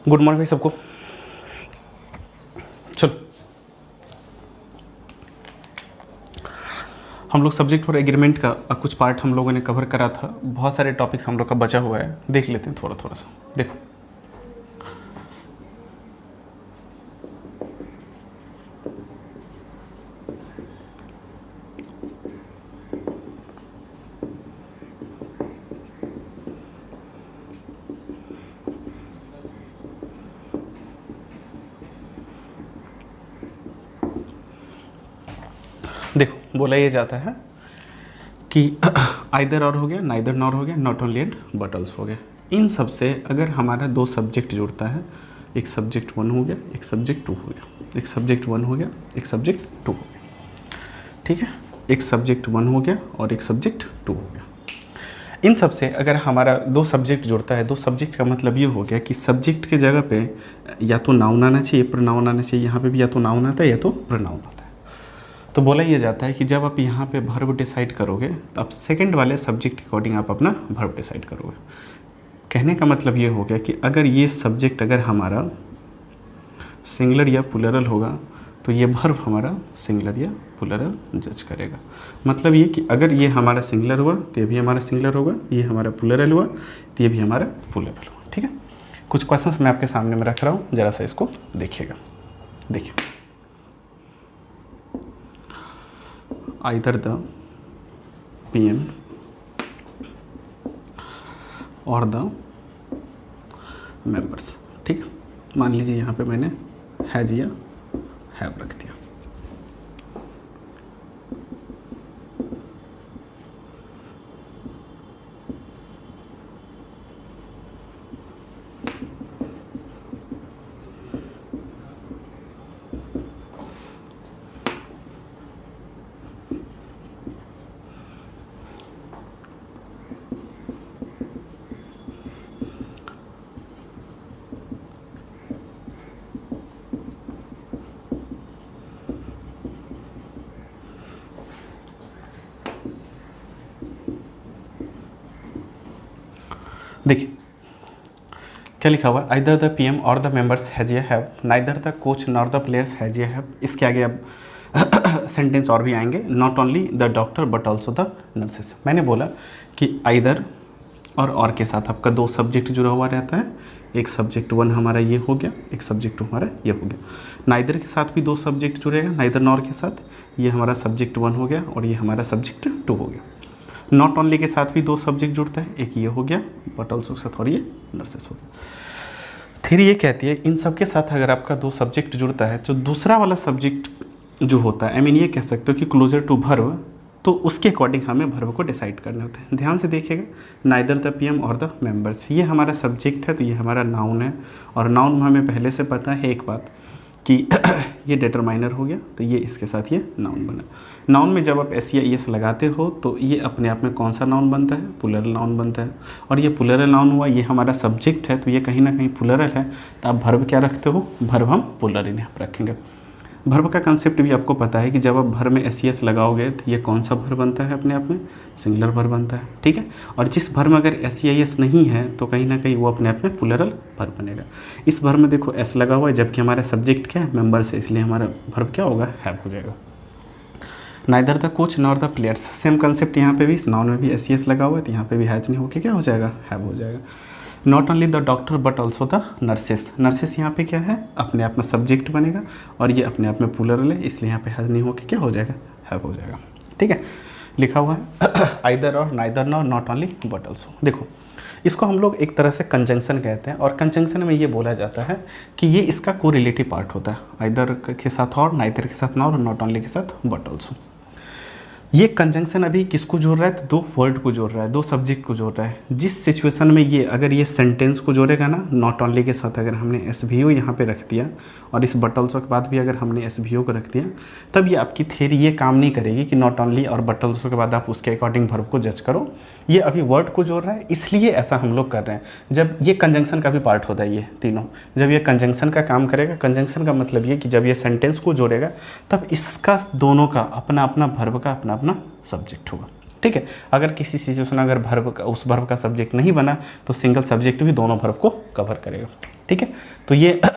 Good morning भाई सबको। चलो हम लोग सब्जेक्ट और एग्रीमेंट का कुछ पार्ट हम लोगों ने कवर करा था। बहुत सारे टॉपिक्स हम लोग का बचा हुआ है, देख लेते हैं थोड़ा थोड़ा सा। देखो देखो बोला ये जाता है कि आइदर और हो गया, नाइदर नॉर हो गया, not only and but also हो गया। इन सब से अगर हमारा दो सब्जेक्ट जुड़ता है, एक सब्जेक्ट 1 हो गया, एक सब्जेक्ट 2 हो गया, एक सब्जेक्ट 1 हो गया, एक सब्जेक्ट 2 हो गया, ठीक है। एक सब्जेक्ट 1 हो गया और एक सब्जेक्ट 2 हो गया। इन सब से अगर हमारा दो सब्जेक्ट जुड़ता है, दो सब्जेक्ट का मतलब ये हो गया कि सब्जेक्ट के जगह पे या तो नाउन आना चाहिए, प्रोनाउन आना चाहिए। यहाँ पे भी या तो नाउन आता है या तो प्रोनाउन आता है। तो बोला ये जाता है कि जब आप यहाँ पे वर्ब डिसाइड करोगे तो आप सेकंड वाले सब्जेक्ट के अकॉर्डिंग आप अपना वर्ब डिसाइड करोगे। कहने का मतलब ये हो गया कि अगर ये सब्जेक्ट अगर हमारा सिंगुलर या प्लूरल होगा तो ये वर्ब हमारा सिंगुलर या प्लूरल जज करेगा। मतलब ये कि अगर ये हमारा सिंगुलर हुआ तो ये भी हमारा सिंगुलर होगा, ये हमारा प्लूरल हुआ तो ये भी हमारा प्लूरल हुआ, ठीक है। कुछ क्वेश्चंस मैं आपके सामने में रख रहा हूँ, ज़रा सा इसको देखिएगा। देखिए, either the PM और द मेंबर्स, ठीक है। मान लीजिए यहाँ पे मैंने हैज या हैव रख दिया। देखिए क्या लिखा हुआ है, आइदर द पीएम और द मेंबर्स हैज या have, neither the coach nor the players has या हैव। इसके आगे अब सेंटेंस और भी आएंगे, not only the doctor but also the nurses. मैंने बोला कि आइदर और के साथ आपका दो सब्जेक्ट जुड़ा हुआ रहता है। एक सब्जेक्ट 1 हमारा ये हो गया, एक सब्जेक्ट 2 हमारा ये हो गया। नाइदर के साथ भी दो सब्जेक्ट जुड़ेगा, नाइदर नॉर के साथ। ये हमारा सब्जेक्ट 1 हो गया और ये हमारा सब्जेक्ट 2 हो गया। नॉट ओनली के साथ भी दो सब्जेक्ट जुड़ता है, एक ये हो गया बट ऑल्सो के साथ और ये नर्सेस हो गया। फिर ये कहती है इन सब के साथ अगर आपका दो सब्जेक्ट जुड़ता है तो दूसरा वाला सब्जेक्ट जो होता है, आई मीन ये कह सकते हो कि क्लोजर टू वर्ब, तो उसके अकॉर्डिंग हमें वर्ब को डिसाइड करने होते हैं। ध्यान से देखिएगा, नाइदर द पीएम और द मेंबर्स, ये हमारा सब्जेक्ट है तो ये हमारा नाउन है। और नाउन में हमें पहले से पता है एक बात कि ये डिटरमाइनर हो गया तो ये इसके साथ ये नाउन बना। नाउन में जब आप एस या एस लगाते हो तो ये अपने आप में कौन सा नाउन बनता है, प्लूरल नाउन बनता है। और ये प्लूरल नाउन हुआ, ये हमारा सब्जेक्ट है तो ये कहीं ना कहीं प्लूरल है। तो आप वर्ब क्या रखते हो, वर्ब हम प्लूरल यहाँ पर रखेंगे। वर्ब का कंसेप्ट भी आपको पता है कि जब आप वर्ब में एस एस लगाओगे तो ये कौन सा वर्ब बनता है, अपने आप में सिंगुलर वर्ब बनता है, ठीक है। और जिस वर्ब में अगर एस या एस नहीं है तो कहीं ना कहीं वो अपने आप में प्लूरल वर्ब बनेगा। इस वर्ब में देखो एस लगा हुआ है जबकि हमारा सब्जेक्ट क्या है, मेंबर्स है, इसलिए हमारा वर्ब क्या होगा, हैव हो जाएगा। Neither the coach nor the players, same concept यहाँ पे भी, इस नाउन में भी एस एस लगा हुआ है तो यहाँ पे भी हैज नहीं होकर क्या हो जाएगा, हैव हो जाएगा। Not only the doctor but also the nurses, nurses यहाँ पे क्या है, अपने आप में सब्जेक्ट बनेगा और ये अपने आप में प्लूरल है, इसलिए यहाँ पे हैज नहीं होकर क्या हो जाएगा, हैव हो जाएगा, ठीक है। लिखा हुआ है आइदर और, neither nor, not only but also. देखो इसको हम लोग एक तरह से कंजंक्शन कहते हैं और कंजंक्शन में ये बोला जाता है कि ये इसका कोरिलेटिव पार्ट होता है। आइदर के साथ और, नाइदर के साथ नॉर, नॉट ओनली के साथ बट ऑल्सो। ये कंजंक्शन अभी किसको जोड़ रहा है, तो दो वर्ड को जोड़ रहा है, दो सब्जेक्ट को जोड़ रहा है। जिस सिचुएशन में ये अगर ये सेंटेंस को जोड़ेगा ना, नॉट ओनली के साथ अगर हमने एस वी ओ यहाँ पे रख दिया और इस बट ऑल्सो के बाद भी अगर हमने एस वी ओ को रख दिया, तब ये आपकी थ्योरी ये काम नहीं करेगी कि नॉट ओनली और बट ऑल्सो के बाद आप उसके अकॉर्डिंग वर्ब को जज करो। ये अभी वर्ड को जोड़ रहा है, इसलिए ऐसा हम लोग कर रहे हैं। जब ये कंजंक्शन का भी पार्ट होता है, ये तीनों जब ये कंजंक्शन का काम करेगा, कंजंक्शन का मतलब ये कि जब ये सेंटेंस को जोड़ेगा तब इसका दोनों का अपना अपना वर्ब का अपना अपना सब्जेक्ट होगा, ठीक है। अगर किसी सिचुएशन अगर वर्ब का, उस वर्ब का सब्जेक्ट नहीं बना तो सिंगल सब्जेक्ट भी दोनों वर्ब को कवर करेगा। ठीक है, तो ये